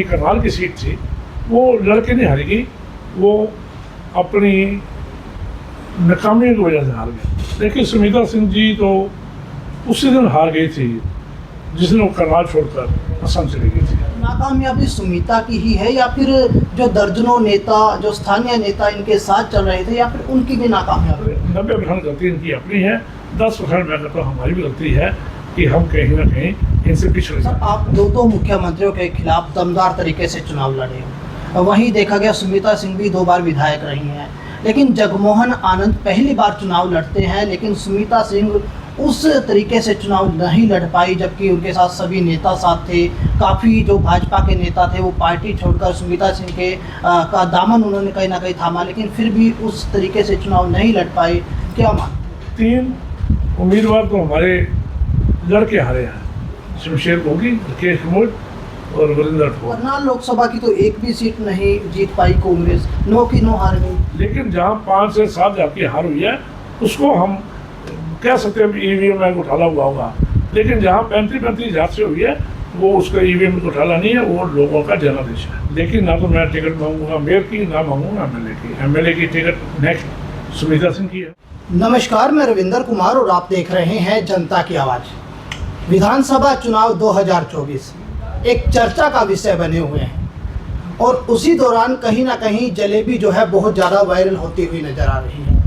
करनाल की सीट थी, वो लड़के नहीं हारेगी, वो अपनी नाकामी की वजह से हार गए। लेकिन सुमित्रा सिंह जी तो उसी दिन हार गई थी जिस दिन वो करनाल छोड़कर असम चली गई थी। नाकामयाबी सुमिता की ही है या फिर जो दर्जनों नेता, जो स्थानीय नेता इनके साथ चल रहे थे, या फिर उनकी भी नाकामयाबी? 90% गलती इनकी अपनी है, 10% मैं कहता हूँ हमारी भी गलती है कि हम कहीं ना कहीं इनसे पिछड़े। सर, आप दो मुख्यमंत्रियों के खिलाफ दमदार तरीके से चुनाव लड़े हो। वहीं देखा गया सुमित्रा सिंह भी 2 बार विधायक रही हैं, लेकिन जगमोहन आनंद पहली बार चुनाव लड़ते हैं, लेकिन सुमित्रा सिंह उस तरीके से चुनाव नहीं लड़ पाई, जबकि उनके साथ सभी नेता साथ थे। काफ़ी जो भाजपा के नेता थे वो पार्टी छोड़कर सुमित्रा सिंह के का दामन उन्होंने कहीं ना कहीं थामा, लेकिन फिर भी उस तरीके से चुनाव नहीं लड़ पाए। क्या मानते? 3 उम्मीदवार तो हमारे लड़के हारे हैं, शमशेर गोगी, राकेश कमोज और वरिंदर ठोर। करनाल लोकसभा की तो एक भी सीट नहीं जीत पाई कांग्रेस, 9 की 9 हार गई। लेकिन जहाँ 5 से 7 हज़ार की हार हुई है उसको हम कह सकते हैं ईवीएम में घोटाला हुआ होगा, लेकिन जहाँ 35 हज़ार से हुई है वो उसका ईवीएम में घोटाला नहीं है, वो लोगों का जनादेश है। लेकिन ना तो मैं टिकट मांगूंगा मेयर की, ना मांगूंगा एमएलए की टिकट नेक्स्ट सुमित्रा सिंह की है। नमस्कार, मैं रविंदर कुमार और आप देख रहे हैं जनता की आवाज़। विधानसभा चुनाव 2024 एक चर्चा का विषय बने हुए हैं और उसी दौरान कहीं ना कहीं जलेबी जो है बहुत ज़्यादा वायरल होती हुई नजर आ रही है।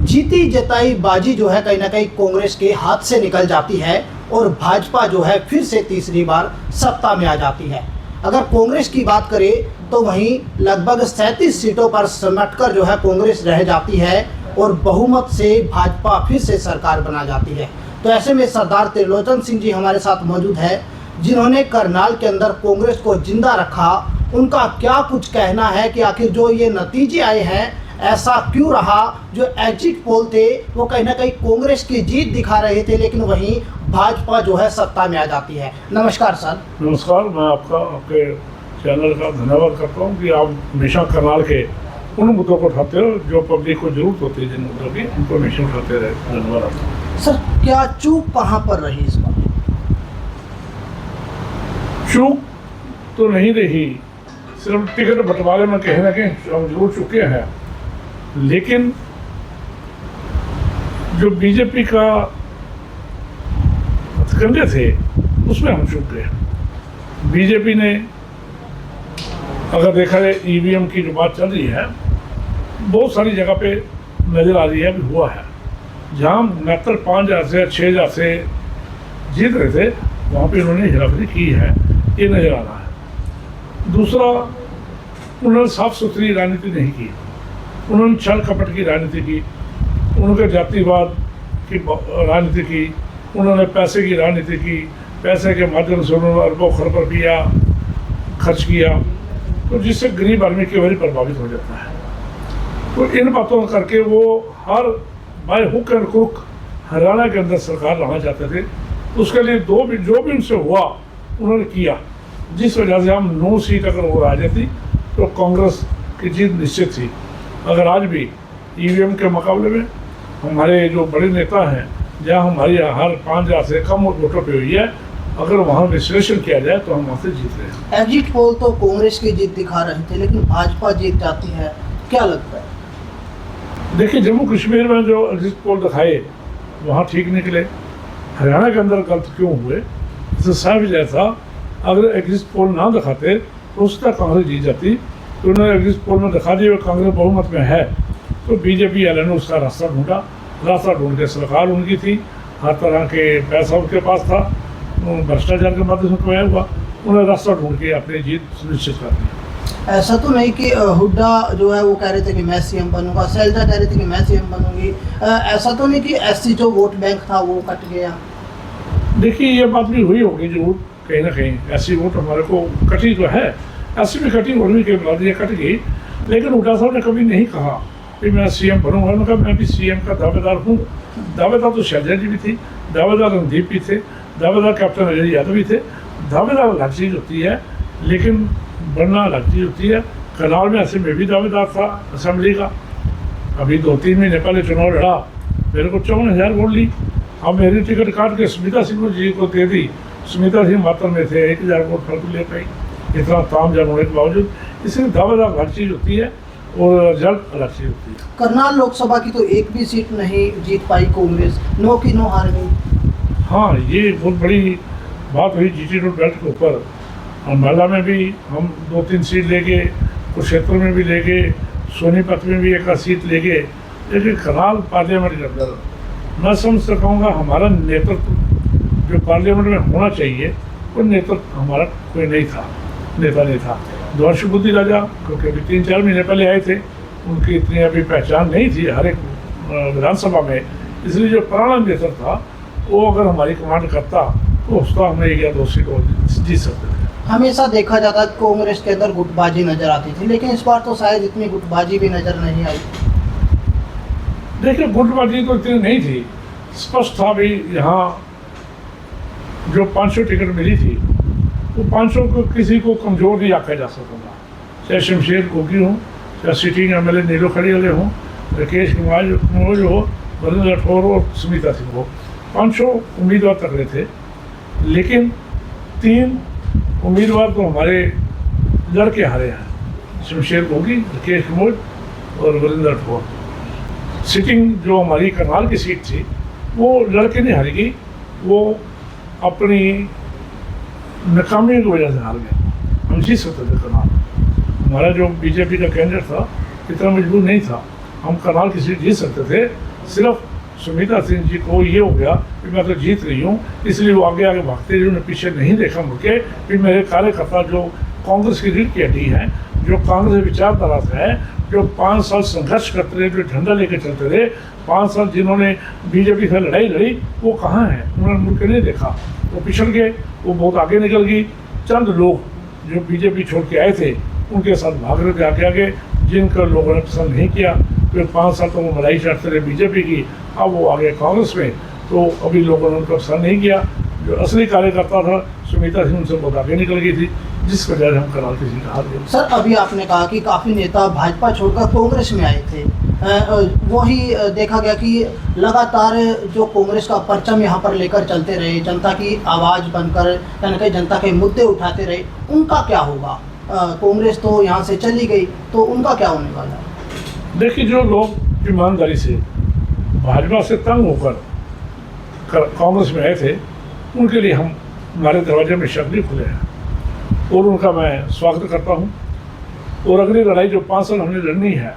जीती जताई बाजी जो है कहीं ना कहीं कांग्रेस के हाथ से निकल जाती है और भाजपा जो है फिर से तीसरी बार सत्ता में आ जाती है। अगर कांग्रेस की बात करें तो वहीं लगभग 37 सीटों पर सिमटकर जो है कांग्रेस रह जाती है और बहुमत से भाजपा फिर से सरकार बना जाती है। तो ऐसे में सरदार त्रिलोचन सिंह जी हमारे साथ मौजूद है, जिन्होंने करनाल के अंदर कांग्रेस को जिंदा रखा। उनका क्या कुछ कहना है कि आखिर जो ये नतीजे आए हैं ऐसा क्यों रहा? जो एग्जिट पोल थे वो कहीं ना कहीं कांग्रेस की जीत दिखा रहे थे, लेकिन वहीं भाजपा जो है सत्ता में आ जाती है। नमस्कार सर। नमस्कार, मैं आपके चैनल का धन्यवाद करता हूँ कि आप हमेशा करनाल के उन मुद्दों को उठाते हो जो पब्लिक को जरूरत होती है, जिन मुद्दों की उनको हमेशा उठाते रहे। धन्यवाद आपका। सर, क्या चूक कहाँ पर रही इस बार? चूक तो नहीं रही, सिर्फ टिकट बंटवारे में कहीं ना कहीं हम जरूर चुके हैं, लेकिन जो बीजेपी का हथकंडे थे उसमें हम चूक गए। बीजेपी ने अगर देखा जाए ईवीएम की जो बात चल रही है बहुत सारी जगह पे नज़र आ रही है, भी हुआ है। जहाँ मात्र 5,000 से 6,000 से जीत रहे थे वहाँ पे उन्होंने हेराफेरी की है, ये नज़र आ रहा है। दूसरा, उन्होंने साफ सुथरी राजनीति नहीं की, उन्होंने छल कपट की राजनीति की, उन्होंने जातिवाद की राजनीति की, उन्होंने पैसे की राजनीति की, पैसे के माध्यम से उन्होंने अरबों खरबों रुपया खर्च किया, तो जिससे गरीब आदमी के वही प्रभावित हो जाता है। तो इन बातों करके वो हर by hook and crook Haryana के अंदर सरकार लाना चाहते थे। उसके लिए जो भी उनसे हुआ उन्होंने किया, जिस वजह से हम 9 सीट अगर वो आ जाती तो कांग्रेस की जीत निश्चित थी। अगर आज भी ईवीएम के मुकाबले में हमारे जो बड़े नेता हैं, जहाँ हमारी हर 5,000 से कम वोटों पे हुई है, अगर वहाँ विश्लेषण किया जाए तो हम वहाँ से जीत रहे हैं। एग्जिट पोल तो कांग्रेस की जीत दिखा रहे थे, लेकिन भाजपा जीत जाती है, क्या लगता है? देखिए, जम्मू कश्मीर में जो एग्जिट पोल दिखाए वहाँ ठीक निकले, हरियाणा के अंदर गलत क्यों हुए, इससे साफ ही था। अगर एग्जिट पोल ना दिखाते तो उस तक कांग्रेस जीत जाती। तो उन्होंने एग्जिट पोल में दिखा दिया कांग्रेस बहुमत में है, तो बीजेपी वाले ने उसका रास्ता ढूंढा। रास्ता ढूंढ के सरकार उनकी थी, हर तरह के पैसा उनके पास था, भ्रष्टाचार के माध्यम से कमाया हुआ, उन्होंने रास्ता ढूंढ के अपनी जीत सुनिश्चित कर दी। ऐसा तो नहीं कि हुड्डा जो है वो कह रहे थे कि मैं सीएम बनूंगा, शैलजा कह रही थी कि मैं सीएम बनूंगी, ऐसा तो नहीं कि एससी जो वोट बैंक था वो कट गया? देखिए, ये बात भी हुई होगी जरूर, कहीं ना कहीं ऐसी वोट हमारे को कटी तो है, ऐसी भी कटी, और भी के बाद ये कट गई। लेकिन हुड्डा साहब ने कभी नहीं कहा कि मैं सीएम बनूंगा, उन्होंने कहा मैं भी सीएम का दावेदार हूँ। दावेदार तो शैलजा जी भी थी, दावेदार रणदीप भी थे, दावेदार कैप्टन अजय यादव भी थे। दावेदार अलग चीज़ होती है, लेकिन बनना अलग चीज़ होती है। करनाल में ऐसे में भी दावेदार था असेंबली का, अभी 2-3 महीने पहले चुनाव लड़ा, मेरे को 54,000 वोट ली। अब मेरी टिकट काट के सुमित्रा सिंह जी को दे दी, सुमित्रा सिंह मात्र में थे, 1,000 वोट फर्क ले पाई। इतना तामझाम होने के बावजूद। इसलिए दावेदार हर चीज़ होती है और रिजल्ट अलग चीज़ होती है। करनाल लोकसभा की तो एक भी सीट नहीं जीत पाई कांग्रेस, 9 की 9 हार गई। हाँ, ये बहुत बड़ी बात हुई जीटी रोड बेल्ट के ऊपर। अम्बाला में भी हम 2-3 सीट ले गए, कुरुक्षेत्र में भी ले गए, सोनीपत में भी एक सीट ले गए, लेकिन करनाल पार्लियामेंट के अंदर मैं समझ सकूँगा हमारा नेतृत्व जो पार्लियामेंट में होना चाहिए वो नेतृत्व हमारा कोई नहीं था, नेता नहीं था। देवांशु बुद्धि राजा क्योंकि अभी 3-4 महीने पहले आए थे, उनकी इतनी अभी पहचान नहीं थी हर एक विधानसभा में, इसलिए जो पुराना नेतृत्व था वो अगर हमारी कमांड करता तो उसका हमें 1 या 2 सीट और जीत सकते थे। हमेशा देखा जाता है कांग्रेस के अंदर गुटबाजी नजर आती थी, लेकिन इस बार तो शायद इतनी गुटबाजी भी नजर नहीं आई। देखिए, गुटबाजी तो इतनी नहीं थी, स्पष्ट था भी यहाँ जो 500 टिकट मिली थी वो 500 को किसी को कमज़ोर नहीं आखा जा सकता, चाहे शमशेर गोगी हो, चाहे सिटिंग MLA नीलो खड़ी वाले हों, राकेश मनोज हो, वरुण राठौर हो, सुमिता सिंह हो, 500 उम्मीदवार तगड़े थे, लेकिन 3 उम्मीदवार तो हमारे लड़के हारे हैं, शमशेर गोगी, राकेश मनोज और वरुण राठौर। सिटिंग जो हमारी करनाल की सीट थी वो लड़के नहीं हारेगी, वो अपनी नाकामी की वजह से हार गए। हम जीत सकते थे करनाल, हमारा जो बीजेपी का कैंडिडेट था इतना मजबूर नहीं था, हम करनाल की सीट जीत सकते थे। सिर्फ सुमिता सिंह जी को ये हो गया कि मैं तो जीत रही हूँ, इसलिए वो आगे आगे भागते रहे, उन्हें पीछे नहीं देखा मुड़ के। फिर मेरे कार्यकर्ता जो कांग्रेस की रीढ़ की हड्डी हैं, जो कांग्रेस विचारधारा से है, जो 5 साल संघर्ष करते रहे, जो झंडा लेकर चलते रहे, 5 साल जिन्होंने बीजेपी से लड़ाई लड़ी, वो कहाँ हैं? उन्होंने मुड़ के नहीं देखा, वो पिछड़ गए, वो बहुत आगे निकल गई। चंद लोग जो बीजेपी छोड़ के आए थे उनके साथ भाग रहे थे आगे आगे, जिनका लोगों ने पसंद नहीं किया। फिर 5 साल तो वो लड़ाई चढ़ते रहे बीजेपी की, अब वो आ गए कांग्रेस में, तो अभी लोगों ने उनका पसंद नहीं किया। जो असली कार्यकर्ता था सुमिता सिंह उनसे बहुत आगे निकल गई थी, जिस वजह से हम करनाल की सीट हार गए। सर, अभी आपने कहा कि काफ़ी नेता भाजपा छोड़कर कांग्रेस में आए थे, वही देखा गया कि लगातार जो कांग्रेस का परचम यहाँ पर लेकर चलते रहे, जनता की आवाज़ बनकर कहीं ना कहीं जनता के मुद्दे उठाते रहे, उनका क्या होगा? कांग्रेस तो यहाँ से चली गई, तो उनका क्या होने वाला है? देखिए, जो लोग ईमानदारी से भाजपा से तंग होकर कांग्रेस में आए थे, उनके लिए हमारे दरवाजे में शब्द खुले हैं और उनका मैं स्वागत करता हूं। और अगली लड़ाई जो 5 साल हमने लड़नी है,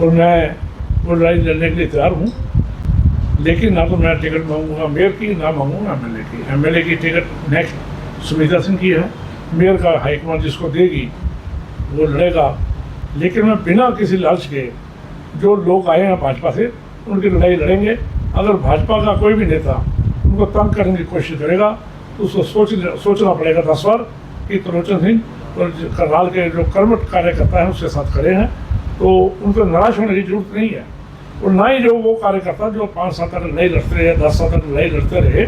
और मैं वो लड़ाई लड़ने के लिए तैयार हूं, लेकिन ना तो मैं टिकट मांगूंगा मेयर की, ना मांगूंगा MLA की। MLA की टिकट नेक्स्ट सुमिता सिंह की है, मेयर का हाईकमान जिसको देगी वो लड़ेगा, लेकिन मैं बिना किसी लालच के, जो लोग आए हैं भाजपा से, उनकी लड़ाई लड़ेंगे। अगर भाजपा का कोई भी नेता उनको तंग करने की कोशिश करेगा तो उसको सोचना पड़ेगा 10 बार कि त्रिलोचन सिंह और करनाल के जो कर्मठ कार्यकर्ता हैं उसके साथ खड़े हैं, तो उनको निराश होने की जरूरत नहीं है। और ना ही जो वो कार्यकर्ता जो 5 साल तक लड़ाई लड़ते रहे, 10 साल तक लड़ाई लड़ते रहे,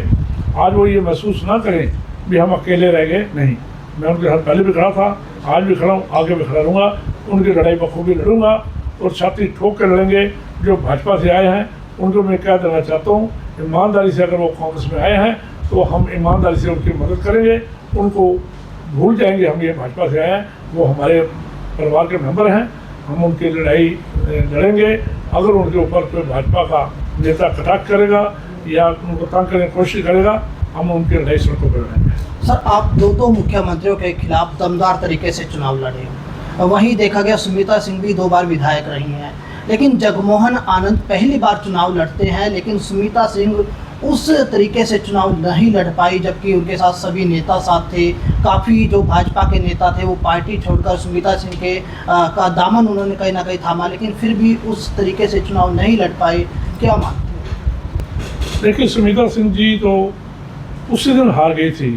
आज वो ये महसूस ना करें भी हम अकेले रह गए। नहीं, मैं उनके साथ पहले भी खड़ा था, आज भी खड़ा हूँ, आगे भी खड़ा रहूँगा, उनकी लड़ाई बखूबी लड़ूंगा और छाती ठोक कर लड़ेंगे। जो भाजपा से आए हैं उनको मैं क्या देना चाहता हूँ, ईमानदारी से अगर वो कांग्रेस में आए हैं तो हम ईमानदारी से उनकी मदद करेंगे, उनको भूल जाएंगे हम ये भाजपा से आए हैं, वो हमारे परिवार के मेंबर हैं, हम उनकी लड़ाई लड़ेंगे। अगर उनके ऊपर कोई भाजपा का नेता कटाक्ष करेगा या उनको तंग करने की कोशिश करेगा, हम उनकी लड़ाई सड़कों पर लड़ेंगे। सर, आप दो मुख्यमंत्रियों के खिलाफ दमदार तरीके से चुनाव लड़े, वहीं देखा गया सुमिता सिंह भी 2 बार विधायक रही हैं, लेकिन जगमोहन आनंद पहली बार चुनाव लड़ते हैं, लेकिन सुमिता सिंह उस तरीके से चुनाव नहीं लड़ पाई, जबकि उनके साथ सभी नेता साथ थे। काफ़ी जो भाजपा के नेता थे वो पार्टी छोड़कर सुमिता सिंह के का दामन उन्होंने कहीं ना कहीं थामा, लेकिन फिर भी उस तरीके से चुनाव नहीं लड़ पाए। क्या मानते हैं? देखिए, सुमिता सिंह जी तो उसी दिन हार गई थी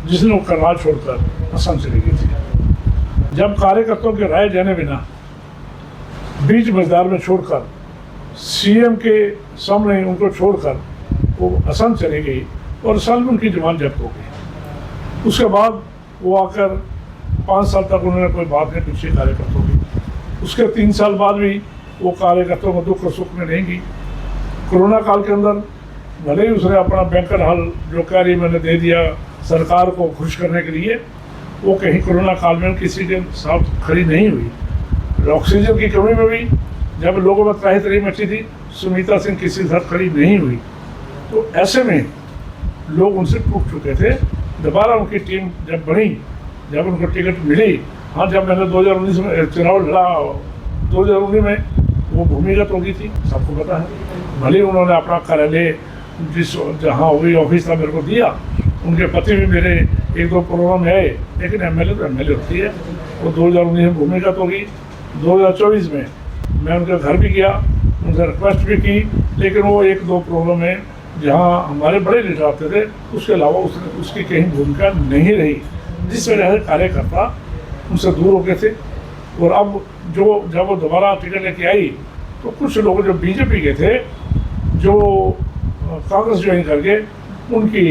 जिस दिन वो करनाल छोड़कर असम चली गई थी। जब कार्यकर्ताओं की राय जाने बिना बीच बाजार में छोड़कर CM के सामने उनको छोड़कर वो असम चली गई और असम में उनकी जमानत जब्त हो गई। उसके बाद वो आकर 5 साल तक उन्होंने कोई बात नहीं पूछी कार्यकर्ताओं की। उसके 3 साल बाद भी वो कार्यकर्ताओं को दुख और सुख में नहीं गई। कोरोना काल के अंदर भले ही उसने अपना बैंकर हल जो कह रही मैंने दे दिया सरकार को खुश करने के लिए, वो कहीं कोरोना काल में किसी के साथ खड़ी नहीं हुई। ऑक्सीजन की कमी में भी जब लोगों में त्राही तरी मची थी, सुनीता सिंह किसी के साथ खड़ी नहीं हुई। तो ऐसे में लोग उनसे टूट चुके थे। दोबारा उनकी टीम जब बनी, जब उनको टिकट मिली, हाँ, जब मैंने 2019 में चुनाव लड़ा, 2019 में वो भूमिगत हो गई थी, सबको पता है। भले उन्होंने अपना कार्यालय जहाँ हुई ऑफिस था मेरे को दिया, उनके पति भी मेरे 1-2 प्रोग्राम है, लेकिन एमएलए तो एमएलए होती है। वो 2019 में भूमिगत हो गई। 2024 में मैं उनके घर भी गया, उनसे रिक्वेस्ट भी की, लेकिन वो 1-2 प्रोग्राम है जहाँ हमारे बड़े लीडर आते थे, उसके अलावा उसकी कहीं भूमिका नहीं रही, जिस वजह से कार्यकर्ता उनसे दूर हो गए थे। और अब जब वो दोबारा टिकट लेके आई, तो कुछ लोग जो बीजेपी के थे, जो कांग्रेस ज्वाइन करके उनकी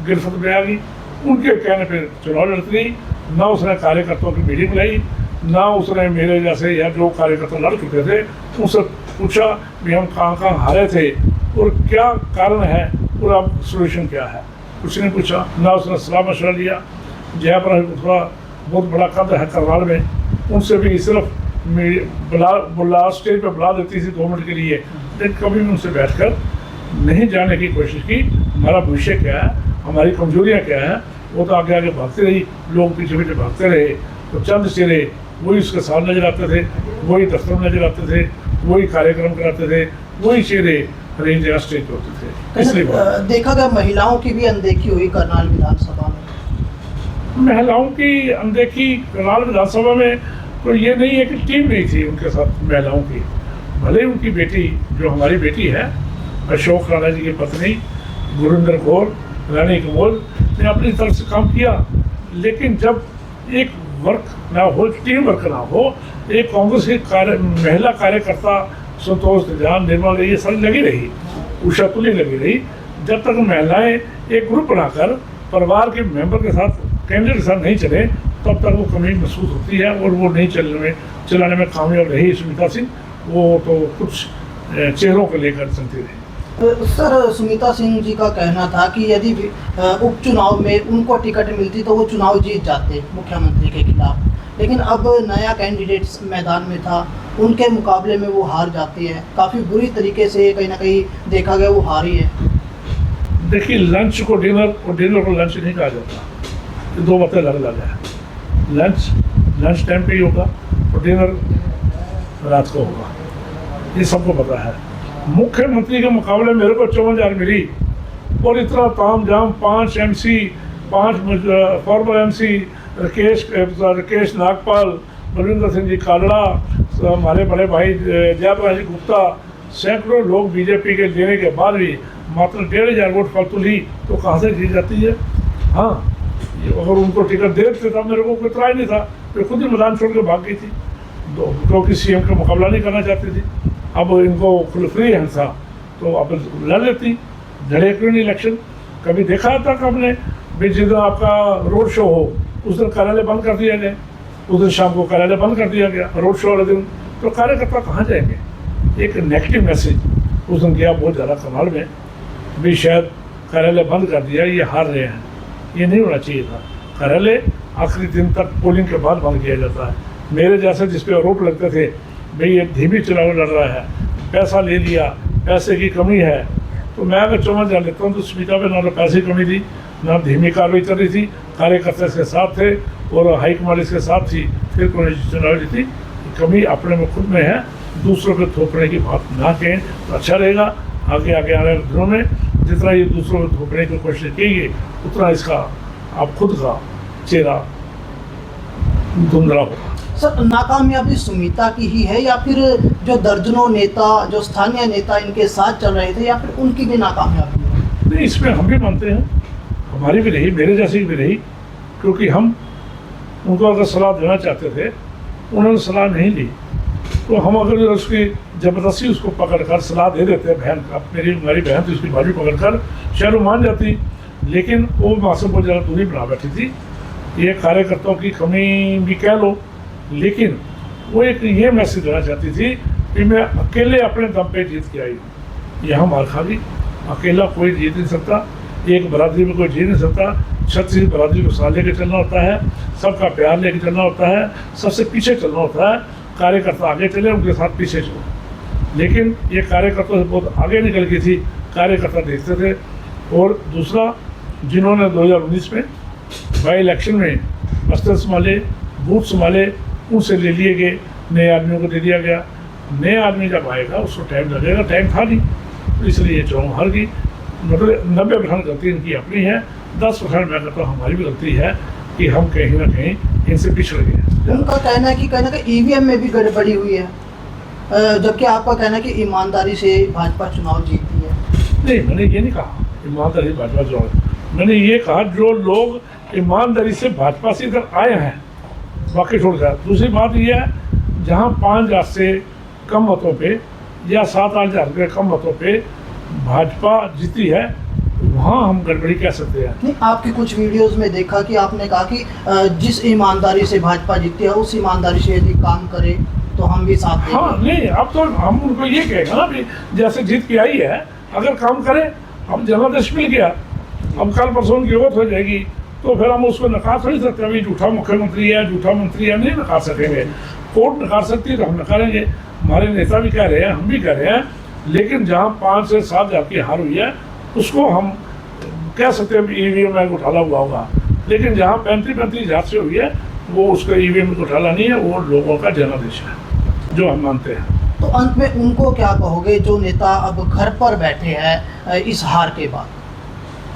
गिरफ्त में आ गई। उनके कहने पर चुनाव लड़ती रही। ना उसने कार्यकर्ताओं की मीटिंग लाई, ना उसने मेरे जैसे या जो कार्यकर्ता लड़ चुके थे उनसे पूछा कि हम कहाँ हारे थे और क्या कारण है और अब सोल्यूशन क्या है, कुछ नहीं पूछा। ना उसने सलाह मशवरा लिया। जयपुर थोड़ा बहुत बड़ा कद है करनाल में, उनसे भी सिर्फ बुला स्टेज पर बुला देती थी 2 मिनट के लिए, लेकिन कभी भी उनसे बैठकर नहीं जानने की कोशिश की हमारा भविष्य क्या है, हमारी कमजोरियाँ क्या है। वो तो आगे आगे भागते रही, लोग पीछे पीछे भागते रहे। तो चंद चेहरे वही उसके साथ नजर आते थे, वही दफ्तर में नजर आते थे, वही कार्यक्रम कराते थे, वही चेहरे हर एक जगह स्टेज पे होते थे। इसलिए देखा गया महिलाओं की भी अनदेखी हुई करनाल विधानसभा में। महिलाओं की अनदेखी करनाल विधानसभा में तो ये नहीं है कि टीम नहीं थी उनके साथ महिलाओं की। भले उनकी बेटी, जो हमारी बेटी है, अशोक राणा जी की पत्नी गुरिंदर कौर रानी कमोल ने अपनी तरफ से काम किया, लेकिन जब एक वर्क ना हो, टीम वर्क ना हो, एक कांग्रेस की महिला कार्यकर्ता संतोष ध्यान, निर्मल, ये सारी लगी रही, उषा तुली लगी रही। जब तक महिलाएं एक ग्रुप बनाकर परिवार के मेंबर के साथ, कैंडिडेट के साथ नहीं चले, तब तक वो कमी महसूस होती है और वो नहीं चलाने में कामयाब रही सुनीता सिंह। वो तो कुछ चेहरों को लेकर चलती रही। सर, सुनीता सिंह जी का कहना था कि यदि उपचुनाव में उनको टिकट मिलती तो वो चुनाव जीत जाते मुख्यमंत्री के खिलाफ, लेकिन अब नया कैंडिडेट मैदान में था, उनके मुकाबले में वो हार जाती है। काफ़ी बुरी तरीके से कहीं ना कहीं देखा गया वो हारी है। देखिए, लंच को डिनर और डिनर को लंच नहीं कहा जाता, ये 2 बातें अलग अलग है। लंच टाइम पे ही होगा और डिनर रात को होगा, ये सबको पता है। मुख्यमंत्री के मुकाबले मेरे को 54,000 मिली और इतना ताम झाम, 5 MC, 5 former MC, Rakesh Nagpal, Balwinder Singh ji Kalra, हमारे बड़े भाई जयप्रकाश गुप्ता, सैकड़ों लोग बीजेपी के देने के बाद भी मात्र 1,500 वोट फालतू ली, तो कहाँ से जीत जाती है। हाँ, अगर उनको टिकट दे देते था, मेरे को कोई इतराज नहीं था, तो खुद ही मैदान छोड़ के भाग गई थी, क्योंकि CM का मुकाबला नहीं करना चाहती थी। अब इनको फ्री हैंड था तो अब लड़ लेती, लड़े क्यों नहीं इलेक्शन। कभी देखा तक हमने भी, जिस दिन आपका रोड शो हो उस दिन कार्यालय बंद कर दिया गया, उस दिन शाम को कार्यालय बंद कर दिया गया रोड शो वाले दिन, तो कार्यकर्ता कहाँ जाएंगे। एक नेगेटिव मैसेज उस दिन गया बहुत ज़्यादा करनाल में भी, शायद कार्यालय बंद कर दिया, ये हार रहे हैं, ये नहीं होना चाहिए था। कार्यालय आखिरी दिन तक पोलिंग के बाद बंद किया जाता है। मेरे जैसे जिस पे आरोप लगते थे भाई ये धीमी चुनाव लड़ रहा है, पैसा ले लिया, पैसे की कमी है, तो मैं अगर चुनाव जान लेता हूँ तो सुनीता पे ना तो पैसे की कमी थी, ना धीमी कार्रवाई चल रही थी, कार्यकर्ता इसके साथ थे और हाईकमान इसके साथ थी, फिर कौन चुनाव जीती। कमी अपने में खुद में है, दूसरों पे थोपने की बात ना कहें तो अच्छा रहेगा। आगे आने वाले दिनों में जितना ये दूसरों पे थोपने की कोशिश कीजिए, उतना इसका आप खुद का चेहरा धुंधला होगा। सर, नाकामयाबी सुनीता की ही है या फिर जो दर्जनों नेता, जो स्थानीय नेता इनके साथ चल रहे थे, या फिर उनकी भी नाकामयाबी है? नहीं, इसमें हम भी मानते हैं, हमारी भी रही, मेरे जैसी भी रही, क्योंकि हम उनको अगर सलाह देना चाहते थे, उन्होंने सलाह नहीं ली, तो हम अगर उसकी ज़बरदस्ती उसको पकड़कर सलाह दे देते, बहन हमारी बहन थी, उसकी भाभी पकड़कर शायद वो मान जाती, लेकिन वो मासूम को ज़्यादा दूरी बना बैठी थी। ये कार्यकर्ताओं की कमी भी कह लो, लेकिन वो एक ये मैसेज देना चाहती थी कि मैं अकेले अपने दम पे जीत के आई हूँ। यहाँ मार खा गई, अकेला कोई जीत नहीं सकता, एक बरादरी में कोई जीत नहीं सकता, छत्तीस बरादरी को साथ लेके चलना होता है, सबका प्यार लेके चलना होता है, सबसे पीछे चलना होता है। कार्यकर्ता आगे चले, उनके साथ पीछे चलो। लेकिन ये कार्यकर्ता से बहुत आगे निकल गई थी, कार्यकर्ता देखते थे। और दूसरा, जिन्होंने 2019 में बाई इलेक्शन में बस्तर संभाले, बूथ संभाले, उनसे ले लिए गए, नए आदमियों को दे दिया गया। नए आदमी जब आएगा उसको टाइम लगेगा, टाइम था नहीं, तो इसलिए ये चुनाव हार गई। मतलब 90% गलती इनकी अपनी है, 10% मैं कहता हूँ हमारी भी गलती है कि हम कहीं ना कहीं इनसे पिछड़ गए। उनका कहना है कि कहीं ना कहीं ईवीएम में भी गड़बड़ी हुई है, जबकि आपका कहना है कि ईमानदारी से भाजपा चुनाव जीतती है। नहीं, मैंने ये नहीं कहा ईमानदारी भाजपा चुनाव, मैंने ये कहा जो लोग ईमानदारी से भाजपा से इधर आए हैं बाकी छोड़ कर। दूसरी बात ये है, जहाँ 5,000 से कम मतों पे या 7-8 हज़ार के कम मतों पे भाजपा जीती है, वहाँ हम गड़बड़ी कह सकते हैं। नहीं, आपकी कुछ वीडियोस में देखा कि आपने कहा कि जिस ईमानदारी से भाजपा जीतती है उस ईमानदारी से यदि काम करे तो हम भी साथ देंगे। हाँ, नहीं, अब तो हम उनको ये कहेंगे ना भी जैसे जीत के आई है, अगर काम करें, अब जनादेश मिल गया, अब कल परसों की वोट हो जाएगी, तो फिर हम उसको नकार थोड़ी सकते हैं। अभी झूठा मुख्यमंत्री है, झूठा मंत्री है, नहीं नकार सकेंगे। कोर्ट नकार सकती है तो हम नकारेंगे, हमारे नेता भी कह रहे हैं, हम भी कह रहे हैं। लेकिन जहाँ 5 से 7 हज़ार की हार हुई है, उसको हम कह सकते हैं ईवीएम में घोटाला हुआ होगा। लेकिन जहाँ 35 हज़ार से हुई है, वो उसका ईवीएम में घोटाला नहीं है, वो लोगों का जनादेश है, जो हम मानते हैं। तो अंत में उनको क्या कहोगे जो नेता अब घर पर बैठे हैं इस हार के बाद?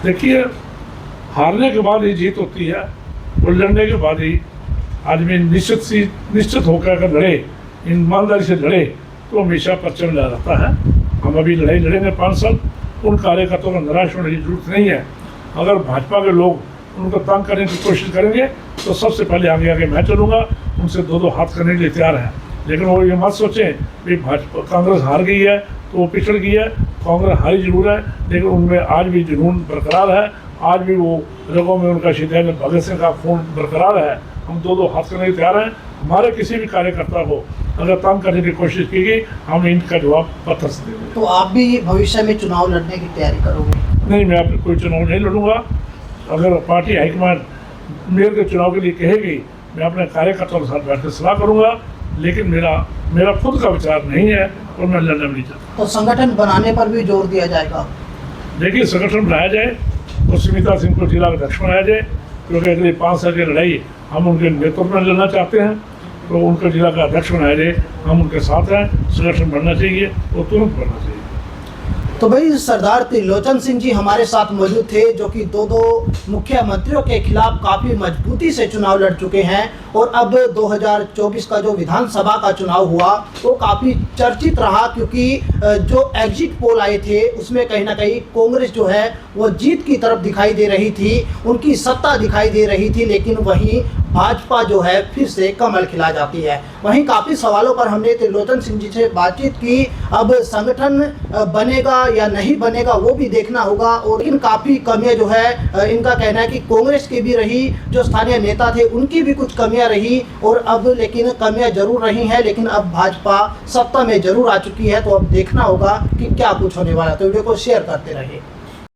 देखिए, हारने के बाद ही जीत होती है, और लड़ने के बाद ही आदमी निश्चित होकर अगर लड़े, ईमानदारी से लड़े, तो हमेशा परचम मिला रहता है। हम अभी लड़ाई लड़ेंगे 5 साल, उन कार्यकर्ताओं को निराश होने की जरूरत नहीं है। अगर भाजपा के लोग उनको तंग करने की कोशिश करेंगे तो सबसे पहले आगे आगे मैं चलूँगा, उनसे 2-2 हाथ करने के लिए तैयार है। लेकिन वो ये मत सोचें कि भाजपा कांग्रेस हार गई है तो वो पिछड़ गई है। कांग्रेस हारी जरूर है, लेकिन उनमें आज भी जुनून बरकरार है, आज भी वो रगों में उनका शहीद भगत सिंह का खून बरकरार है। हम 2-2 हाथ करने के तैयार हैं। हमारे किसी भी कार्यकर्ता को अगर तंग करने की कोशिश की गई, हम इनका जवाब पत्थर से देंगे। तो आप भी भविष्य में चुनाव लड़ने की तैयारी करोगे? नहीं, मैं अब कोई चुनाव नहीं लड़ूंगा। अगर पार्टी हाईकमान मेयर के चुनाव के लिए कहेगी, मैं अपने कार्यकर्ताओं के साथ बैठकर सलाह करूंगा, लेकिन मेरा खुद का विचार नहीं है और मैं लड़ना भी नहीं चाहता। तो संगठन बनाने पर भी जोर दिया जाएगा? देखिए, संगठन बनाया जाए और सुमिता सिंह को जिला अध्यक्ष बनाया जाए, क्योंकि अगली 5 साल की लड़ाई हम उनके नेतृत्व में लड़ना चाहते हैं। तो उनको जिला का अध्यक्ष बनाया जाए, हम उनके साथ हैं। संगठन बढ़ना चाहिए और तुरंत बढ़ना चाहिए। तो भाई, सरदार त्रिलोचन सिंह जी हमारे साथ मौजूद थे, जो कि 2 मुख्यमंत्रियों के खिलाफ काफ़ी मजबूती से चुनाव लड़ चुके हैं। और अब 2024 का जो विधानसभा का चुनाव हुआ वो काफ़ी चर्चित रहा, क्योंकि जो एग्जिट पोल आए थे उसमें कहीं ना कहीं कांग्रेस जो है वो जीत की तरफ दिखाई दे रही थी, उनकी सत्ता दिखाई दे रही थी। लेकिन वहीं भाजपा जो है फिर से कमल खिला जाती है। वहीं काफ़ी सवालों पर हमने त्रिलोचन सिंह जी से बातचीत की। अब संगठन बनेगा या नहीं बनेगा वो भी देखना होगा। और लेकिन काफ़ी कमियां जो है इनका कहना है कि कांग्रेस की भी रही, जो स्थानीय नेता थे उनकी भी कुछ कमियां रही, और अब लेकिन कमियां जरूर रही हैं, लेकिन अब भाजपा सत्ता में जरूर आ चुकी है। तो अब देखना होगा कि क्या कुछ होने वाला है। तो वीडियो को शेयर करते रहिए।